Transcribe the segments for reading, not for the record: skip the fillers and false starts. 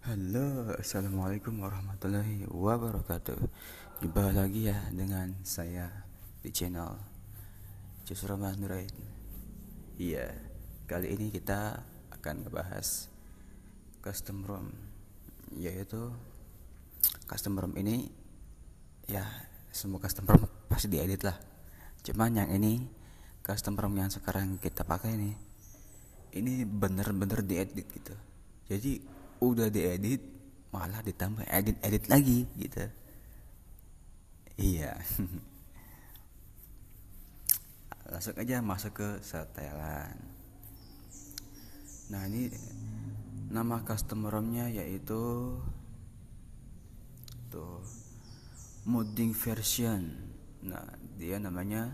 Halo, assalamualaikum warahmatullahi wabarakatuh. Jumpa lagi ya dengan saya di channel Justru Android. Iya, kali ini kita akan ngebahas custom ROM, yaitu custom ROM ini ya semua custom ROM pasti diedit lah. Cuman yang ini custom ROM yang sekarang kita pakai ini bener-bener diedit gitu. Jadi udah diedit malah ditambah edit lagi gitu. Iya. Langsung aja masuk ke setelan. Nah, ini nama custom ROM-nya yaitu tuh modding version. Nah, dia namanya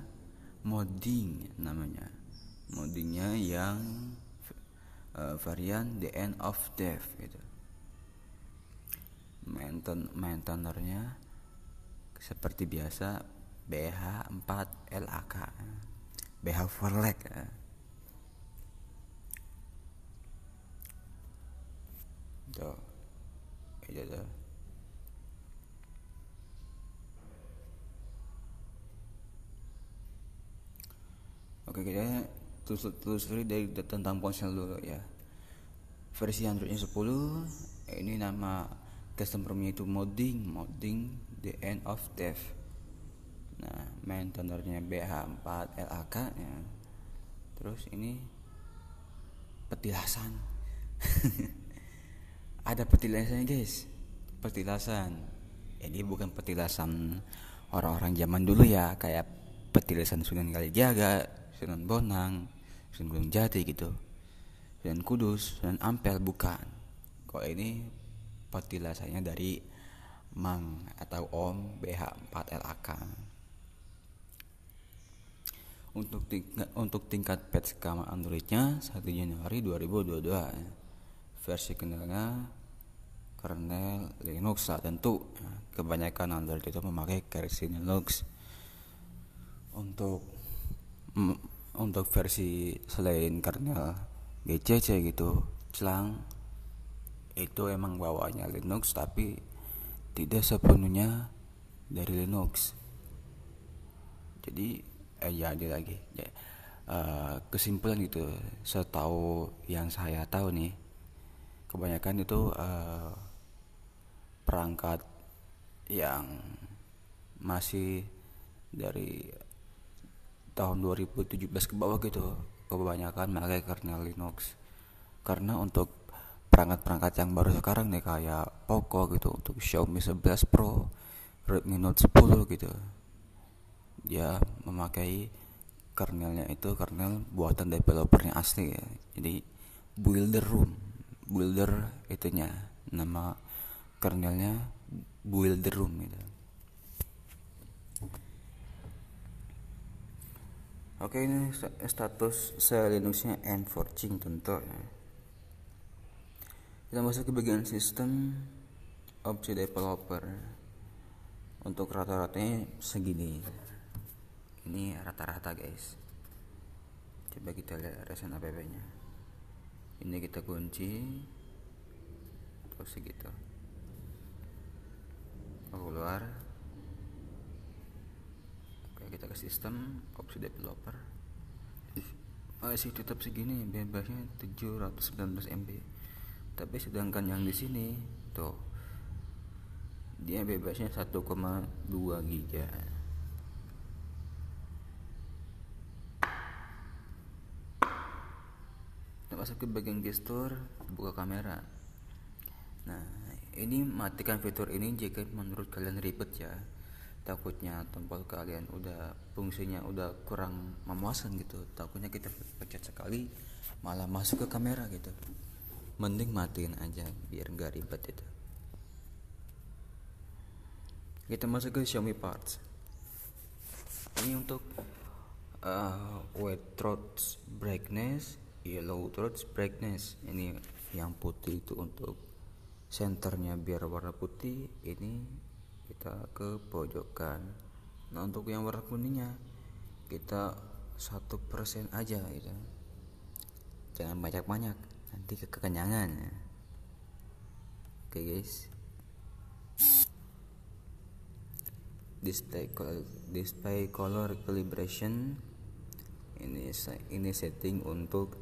moddingnya yang varian the end of death gitu. Maintainernya seperti biasa BH4LAK, BH for lag. Tuh, itu tuh. Oke, kita telusuri dari tentang ponsel dulu ya. Versi Androidnya 10, ini nama custom ROM-nya itu modding the end of death. Nah, maintainernya BH4LAK ya. Terus ini petilasan. Ada petilasannya guys, petilasan. Ini bukan petilasan orang-orang zaman dulu ya, kayak petilasan Sunan Kalijaga, Sunan Bonang, Sunan Gunung Jati gitu, Sunan Kudus, Sunan Ampel, bukan. Kalau ini petilasannya dari Mang atau Om BH4LAK. Untuk tingkat patch keamanan Androidnya 1 Januari 2022. Versi kernel Linux lah tentu. Kebanyakan Android itu memakai versi Linux. Untuk versi selain kernel GCC gitu, Clang itu emang bawaannya Linux tapi tidak sepenuhnya dari Linux. Jadi ada lagi ya, kesimpulan gitu, setahu yang saya tahu nih, kebanyakan itu perangkat yang masih dari tahun 2017 ke bawah gitu kebanyakan pakai kernel Linux. Karena untuk perangkat-perangkat yang baru sekarang nih kayak Poco gitu, untuk Xiaomi 11 Pro, Redmi Note 10 gitu, dia memakai kernelnya itu kernel buatan developernya asli ya. Jadi builder itunya, nama kernelnya builder room gitu. Oke, ini status Linuxnya Enforcing tentu ya. Kita masuk ke bagian sistem opsi developer. Untuk rata-ratanya segini. Ini rata-rata guys. Coba kita lihat recent app nya. Ini kita kunci terus segitu. Keluar. Oke, kita ke sistem opsi developer. Masih tetap segini, bebasnya 719 MB. Tapi sedangkan yang di sini tuh dia bebasnya 1,2 giga. Kita masuk ke bagian gestur, buka kamera. Nah, ini matikan fitur ini jika menurut kalian ribet ya. Takutnya tombol kalian udah fungsinya udah kurang memuaskan gitu. Takutnya kita pencet sekali malah masuk ke kamera gitu. Mending matiin aja biar nggak ribet itu. Kita masuk ke Xiaomi Parts. Ini untuk white throat brightness, yellow throat brightness. Ini yang putih itu untuk senternya biar warna putih. Ini kita ke pojokan. Nah, untuk yang warna kuningnya kita 1% aja gitu. Jangan banyak-banyak, nanti kekenyangan. Oke guys, display color calibration ini setting untuk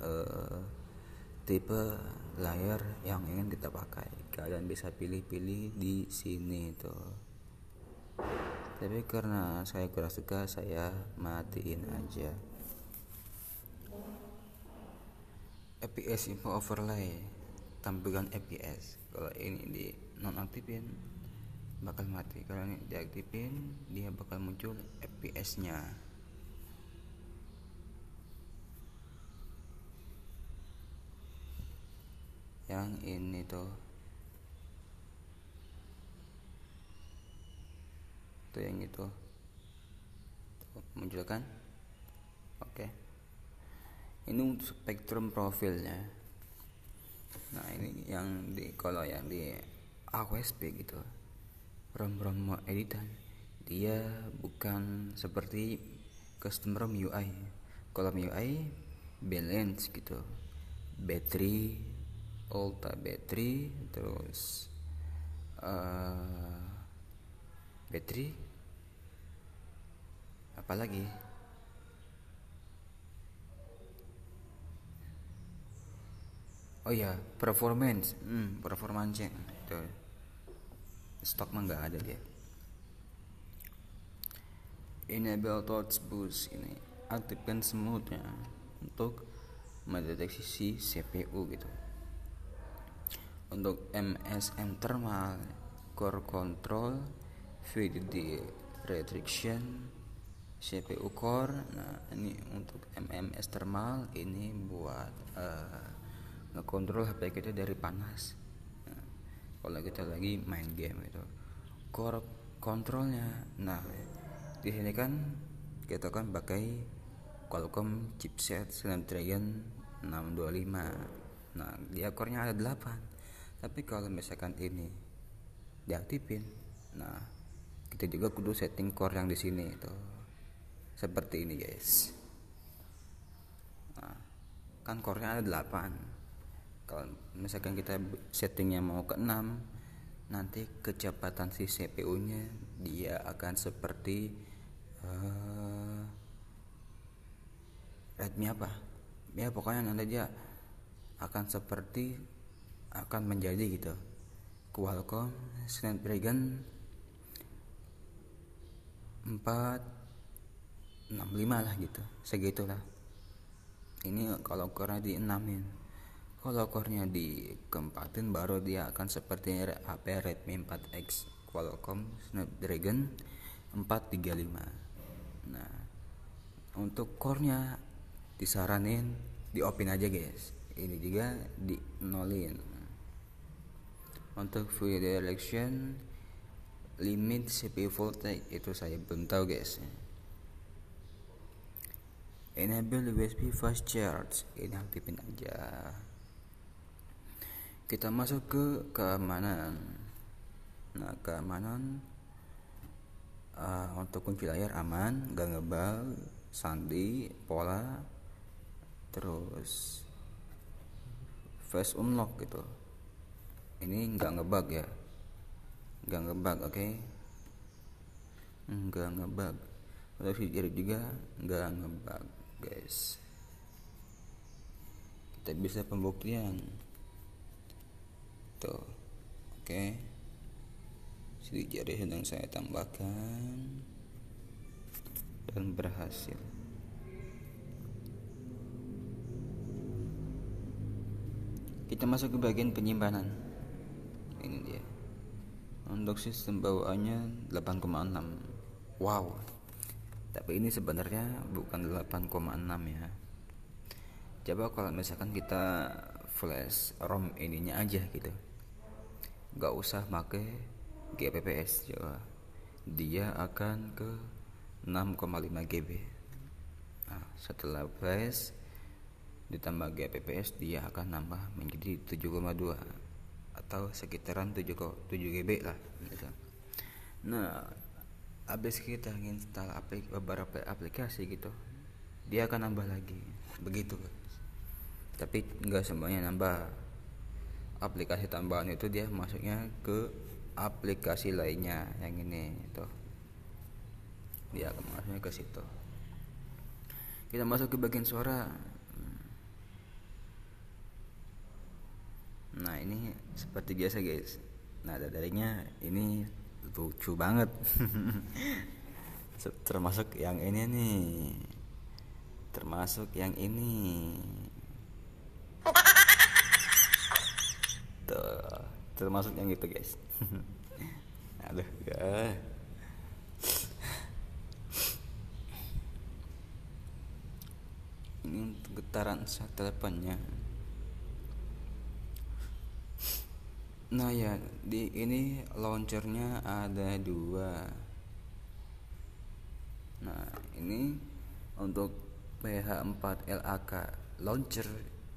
tipe layar yang ingin kita pakai. Kalian bisa pilih-pilih di sini tuh. Tapi karena saya kurang suka, saya matiin aja. FPS info overlay, tampilan FPS. Kalau ini di nonaktifin bakal mati, kalau ini diaktifin dia bakal muncul FPS nya. Yang ini tuh yang itu tuh, muncul kan? Oke. Ini untuk spektrum profilnya. Nah ini yang kalau yang di AWSP gitu, ROM editan, dia bukan seperti custom ROM UI. Kalau UI balance gitu, battery, ultra battery, terus battery apalagi performance itu stok mah nggak ada dia. Enable touch boost, ini aktifkan smoothnya untuk mendeteksi si CPU gitu. Untuk MSM thermal, core control, VDD restriction, CPU core. Nah ini untuk MMS thermal, ini buat ngekontrol HP kita dari panas. Nah, kalau kita lagi main game itu, core kontrolnya. Nah di sini kan kita kan pakai Qualcomm chipset Snapdragon 625. Nah dia core-nya ada 8. Tapi kalau misalkan ini diaktifin, nah kita juga kudu setting core yang di sini itu seperti ini guys. Nah kan core-nya ada 8. Kalau misalkan kita settingnya mau ke 6, nanti kecepatan si CPU nya dia akan seperti Redmi apa ya, pokoknya nanti dia akan menjadi gitu Qualcomm Snapdragon 465 lah gitu, segitulah. Ini kalau core-nya di 6-in. Kalau core-nya dikempatin baru dia akan seperti HP Redmi 4X Qualcomm Snapdragon 435. Nah untuk core-nya disaranin di open aja guys, ini juga di nolin. Untuk full direction limit CPU voltage itu saya belum tahu guys. Enable USB fast charge, ini aktifin aja. Kita masuk ke keamanan. Nah keamanan untuk kunci layar aman, gak ngebug, sandi, pola, terus face unlock gitu. Ini nggak ngebug ya, nggak ngebug, oke? Nggak ngebug. Untuk jari juga nggak ngebug guys. Kita bisa pembuktian tuh, oke? Sidik jari sedang saya tambahkan dan berhasil. Kita masuk ke bagian penyimpanan. Ini dia. Untuk sistem bawaannya 8,6. Wow. Tapi ini sebenarnya bukan 8,6 ya. Coba kalau misalkan kita flash ROM ininya aja gitu, gak usah pakai GPPS, coba dia akan ke 6,5 GB. Nah, setelah flash ditambah GPPS dia akan nambah menjadi 7,2 atau sekitaran 7 GB lah gitu. Nah habis kita install beberapa aplikasi gitu, dia akan nambah lagi begitu guys. Tapi nggak semuanya nambah, aplikasi tambahan itu dia masuknya ke aplikasi lainnya. Yang ini tuh dia masuknya ke situ. Kita masuk ke bagian suara. Nah ini seperti biasa guys. Nah dadanya ini lucu banget. Termasuk yang ini nih. Termasuk yang ini. Tuh, termasuk yang itu guys. Aduh ya. Ini untuk getaran saat teleponnya. Nah ya, di ini launchernya ada 2. Nah ini untuk PH4LAK launcher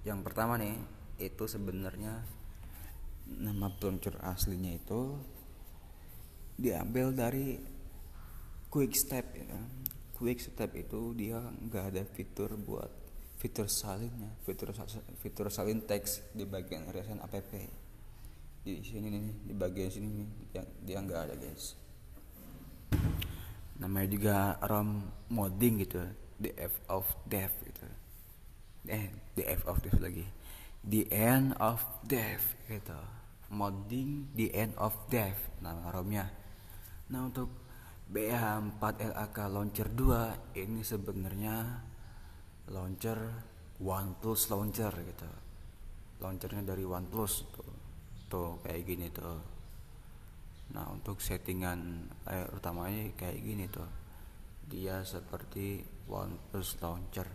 yang pertama nih, itu sebenarnya nama launcher aslinya itu diambil dari Quick Step ya. Quick Step itu dia nggak ada fitur buat fitur salinnya, fitur salin teks di bagian RSN app. Di sini nih, di bagian sini nih, yang dia nggak ada guys. Namanya juga ROM modding gitu, DF of dev gitu. The F of dev lagi. The end of dev gitu. Modding the end of dev nama ROM-nya. Nah untuk BH4LAK launcher 2 ini sebenarnya launcher OnePlus launcher gitu. Launchernya dari OnePlus tuh kayak gini tuh. Nah untuk settingan utamanya kayak gini tuh. Dia seperti OnePlus launcher.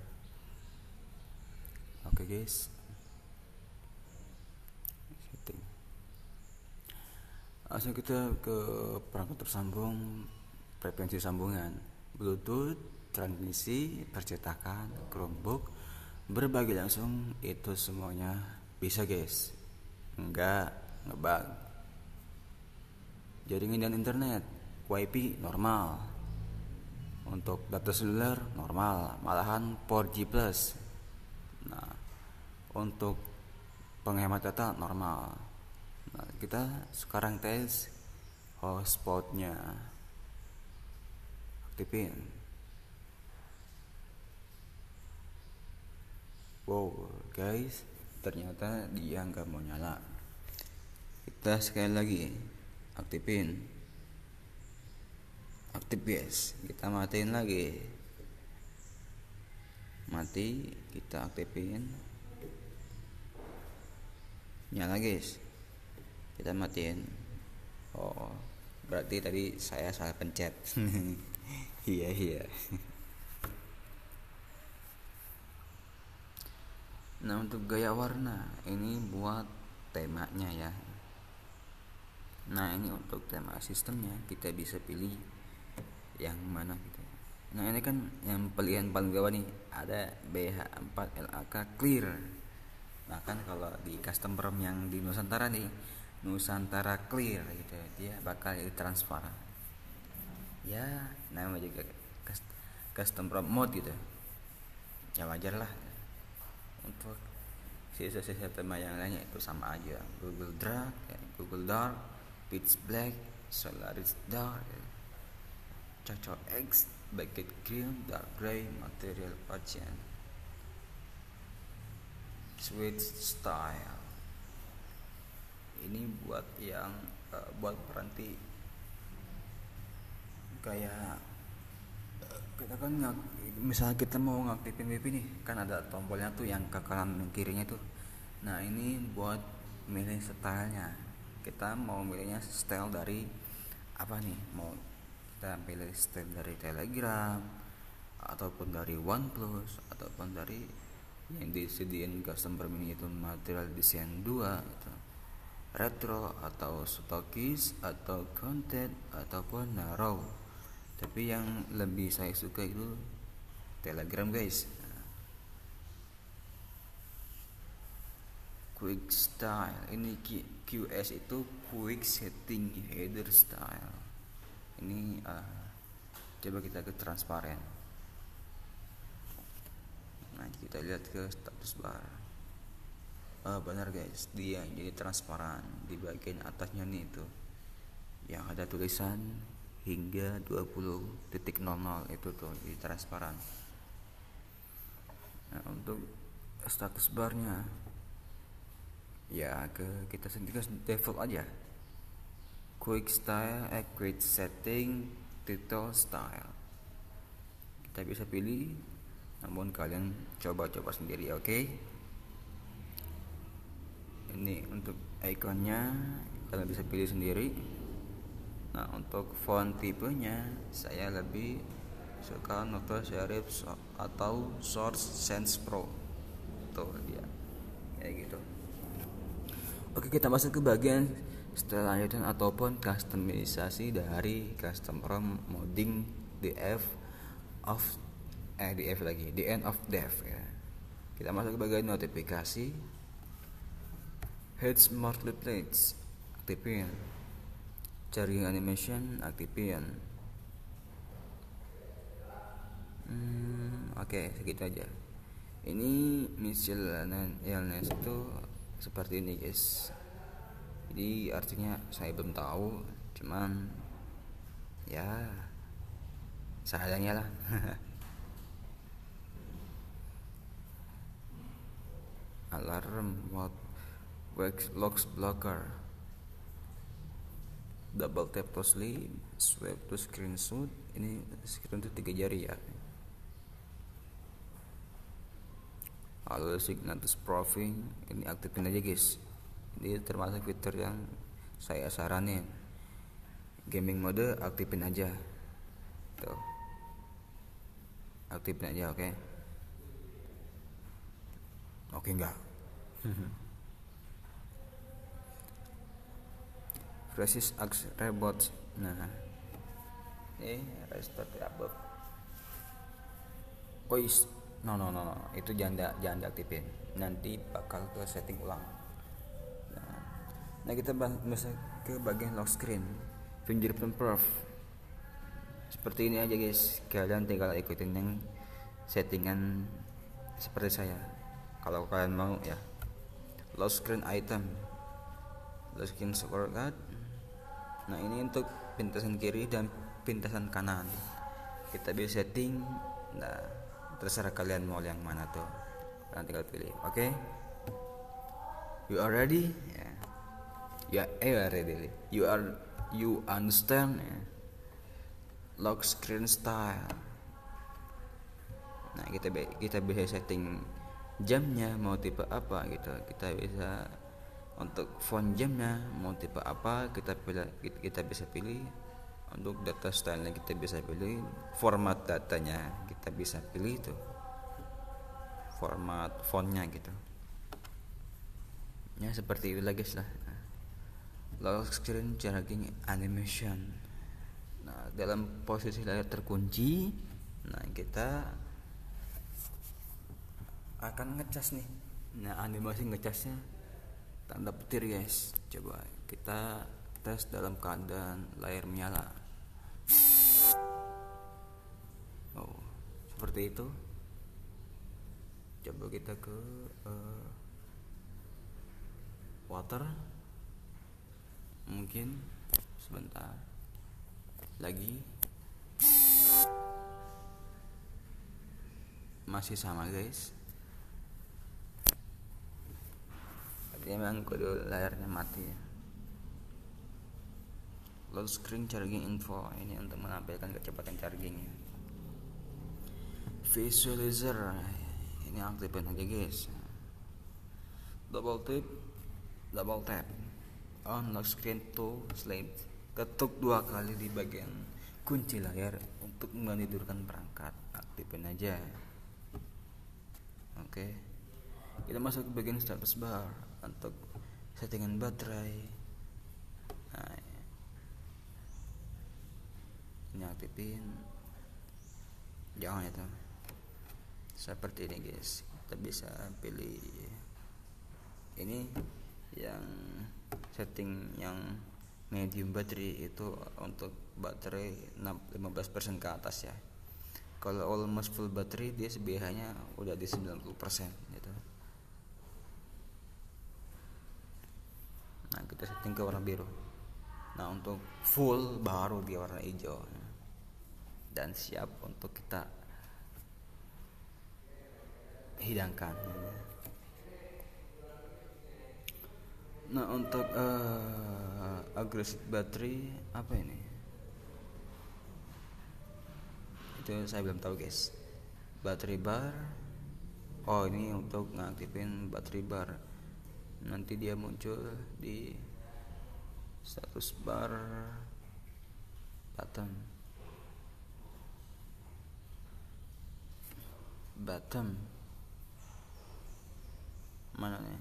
Oke guys. Setting. Langsung kita ke perangkat tersambung, frekuensi sambungan, Bluetooth, transmisi, percetakan, Chromebook, berbagi langsung, itu semuanya bisa guys. Enggak ngebug. Jaringan dan internet, WiFi normal. Untuk data seluler normal, malahan 4G+. Nah, untuk penghemat data normal. Nah, kita sekarang tes hotspotnya. Aktifin. Wow guys, ternyata dia nggak mau nyala. Kita sekali lagi aktifin. Aktif guys. Kita matiin lagi. Mati, kita aktifin. Nyala guys. Kita matiin. Oh, berarti tadi saya salah pencet. Iya. Nah untuk gaya warna ini buat temanya ya. Nah ini untuk tema sistemnya kita bisa pilih yang mana gitu. Nah ini kan yang pilihan paling bawah nih ada BH4LAK clear. Nah kan kalau di custom ROM yang di Nusantara nih, Nusantara clear gitu, dia bakal transparan. Ya namanya juga custom ROM mode gitu. Ya wajar lah. Untuk sisa-sisa tema yang lainnya itu sama aja. Google Dark, Google Dark, Pitch Black, Solaris Dark, Coco X, Bucket Green, Dark Gray, Material Ocean, Sweet Style. Ini buat yang buat peranti kayak kita kan misalnya kita mau ngaktifin WiFi nih, kan ada tombolnya tuh yang ke kanan dan kirinya tuh. Nah ini buat milih stylenya. Kita mau milihnya style dari apa nih? Mau kita pilih style dari Telegram, ataupun dari OnePlus, ataupun dari yang disediain customer mini itu Material Design 2 gitu. Retro atau stokis atau content ataupun narrow. Tapi yang lebih saya suka itu Telegram guys. Quick Style ini QS itu Quick Setting Header Style. Ini coba kita ke transparan. Nah kita lihat ke status bar. Benar guys, dia jadi transparan di bagian atasnya nih itu yang ada tulisan hingga 20.00 itu tuh di transparan. Nah, untuk status barnya ya kita sendiri default aja, quick style, quick setting, title style. Kita bisa pilih, namun kalian coba-coba sendiri, oke? Ini untuk ikonnya kalian bisa pilih sendiri. Nah, untuk font tipenya saya lebih suka Noto Serif atau Source Sans Pro. Tuh dia. Kayak gitu. Oke, kita masuk ke bagian style editing ataupun customisasi dari custom ROM modding DF of DF lagi, the end of dev ya. Kita masuk ke bagian notifikasi. Head Smart Plates aktifin, charging animation aktifin. Oke, segitu aja. Ini miscellaneous itu seperti ini guys. Jadi artinya saya belum tahu, cuman ya seadanya lah. Alarm mode, wax locks blocker, double tap to sleep, swipe to screenshot. Ini screenshot 3 jari ya. Lalu signatus proofing ini aktifin aja guys. Ini termasuk fitur yang saya saranin. Gaming mode aktifin aja. Tuh. Aktifin aja, oke. Oke enggak? Fresh Axe Reboot. Nah, ini restart above. No, itu jangan diaktifin. Nanti bakal ke setting ulang. Nah kita masuk ke bagian lock screen, fingerprint proof. Seperti ini aja guys. Kalian tinggal ikutin yang settingan seperti saya. Kalau kalian mau ya. Lock screen item, lock screen shortcut. Nah ini untuk pintasan kiri dan pintasan kanan. Kita bisa setting. Nah terserah kalian mau yang mana tuh, kalian tinggal pilih. Oke. You are ready? You are ready. You understand? Lock screen style. Nah kita bisa setting jamnya mau tipe apa gitu. Kita bisa untuk font jamnya mau tipe apa, kita bisa pilih. Untuk data stylenya kita bisa pilih, format datanya kita bisa pilih itu, format fontnya gitu ya, seperti itu lagi lah. Lock screen charging animation. Nah dalam posisi layar terkunci, nah kita akan ngecas nih. Nah animasi ngecasnya tanda petir guys. Coba kita tes dalam keadaan layar menyala. Oh, seperti itu. Coba kita ke water. Mungkin sebentar lagi. Masih sama guys. Artinya memang kode layarnya mati ya. Load screen charging info, ini untuk menampilkan kecepatan chargingnya. Visualizer ini aktifin aja guys. Double tap on lock screen to sleep. Ketuk 2 kali di bagian kunci layar untuk menidurkan perangkat. Aktifin aja. Oke. Kita masuk ke bagian status bar untuk settingan baterai. Nah, ini aktifin, jangan itu seperti ini guys. Kita bisa pilih ini yang setting yang medium battery, itu untuk baterai 15% ke atas ya. Kalau almost full battery dia biasanya udah di 90% gitu. kita setting ke warna biru. Nah untuk full baru di warna hijau, dan siap untuk kita hidangkan. Nah untuk aggressive battery apa ini? Itu saya belum tahu guys. Battery bar. Oh ini untuk ngaktifin battery bar. Nanti dia muncul di status bar bottom mana nih?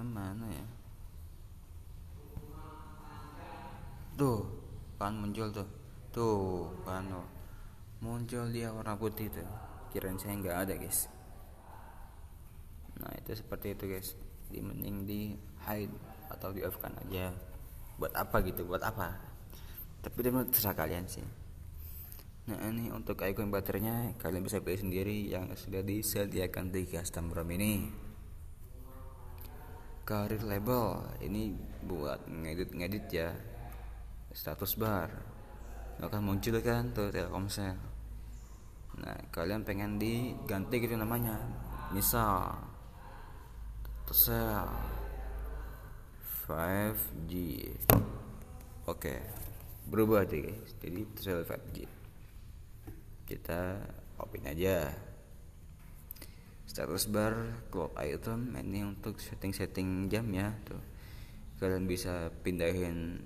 Mana ya? Tuh kan muncul tuh kan muncul dia warna putih tuh. Kirain saya nggak ada guys. Nah itu seperti itu guys. Mending di hide atau di off kan aja. Buat apa gitu? Buat apa? Tapi itu terserah kalian sih. Nah ini untuk icon baterainya kalian bisa pilih sendiri yang sudah disediakan di custom ROM ini. Career label ini buat ngedit ya. Status bar akan muncul kan tuh Telkomsel. Nah kalian pengen diganti gitu namanya, misal Telkomsel 5G. Oke, berubah deh guys, jadi Telkomsel 5G. Kita open aja. Status bar clock item ini untuk setting jam ya tuh. Kalian bisa pindahin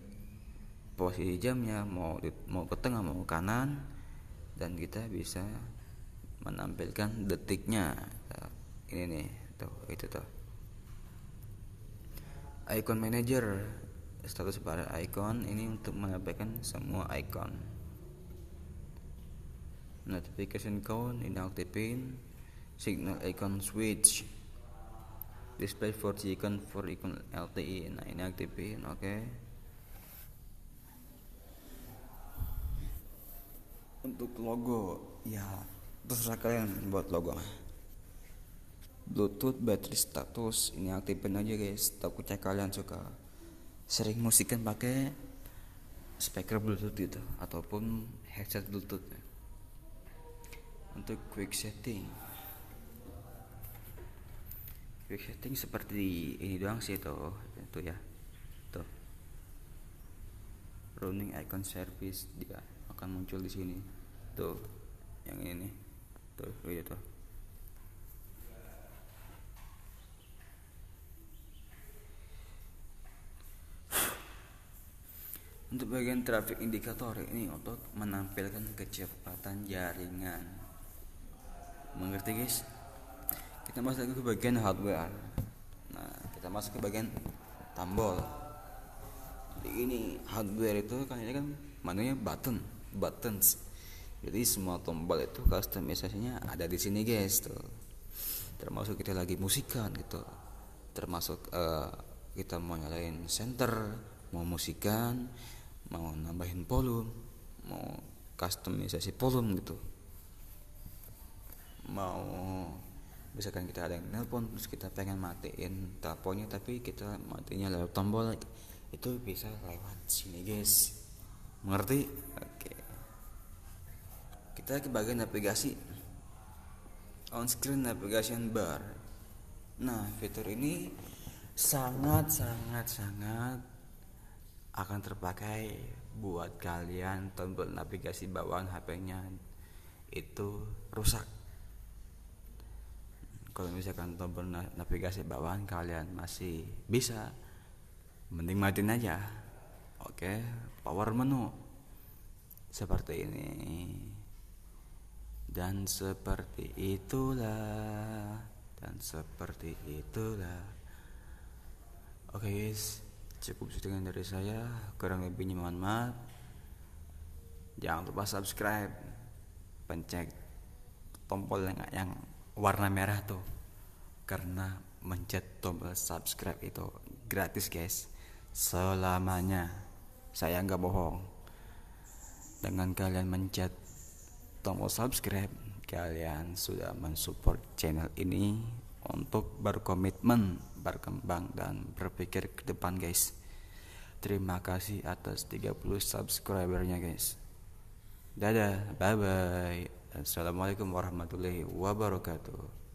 posisi jamnya mau ke tengah mau ke kanan, dan kita bisa menampilkan detiknya. Nah, ini nih tuh itu tuh. Icon manager, status bar icon ini untuk menampilkan semua icon. Notification count ini aktifin. Signal icon switch, display 4G icon for icon LTE, nah ini aktifin. Oke. Untuk logo ya terserah kalian buat logo. Bluetooth battery status ini aktifin aja guys. Takutnya kalian suka sering musikan pakai speaker Bluetooth gitu ataupun headset Bluetooth. Untuk quick setting seperti ini doang sih tuh ya tuh. Running icon service dia akan muncul di sini tuh, yang ini nih tuh gitu tuh. Untuk bagian traffic indicator ini untuk menampilkan kecepatan jaringan. Mengerti guys? Kita masuk ke bagian hardware. Nah kita masuk ke bagian tombol. Jadi ini hardware itu kan ini kan menunya buttons. Jadi semua tombol itu customisasinya ada di sini guys tuh. Termasuk kita lagi musikan gitu. Termasuk kita mau nyalain center, mau musikan, mau nambahin volume, mau customisasi volume gitu. Mau misalkan kita ada yang nelpon terus kita pengen matiin teleponnya tapi kita matinya lewat tombol, itu bisa lewat sini guys. Mengerti? Oke. Kita ke bagian navigasi, on screen navigation bar. Nah fitur ini sangat akan terpakai buat kalian tombol navigasi bawahan HP-nya itu rusak. Kalau misalkan tombol navigasi bawahan kalian masih bisa, mending matiin aja. Oke, power menu seperti ini. Dan seperti itulah. Oke guys, cukup sekian dari saya. Kurang lebihnya mohon maaf. Jangan lupa subscribe, pencet tombol yang warna merah tuh, karena mencet tombol subscribe itu gratis guys selamanya. Saya nggak bohong. Dengan kalian mencet tombol subscribe, kalian sudah mensupport channel ini untuk berkomitmen, berkembang, dan berpikir ke depan, guys. Terima kasih atas 30 subscribernya, guys. Dadah, bye bye. Assalamualaikum warahmatullahi wabarakatuh.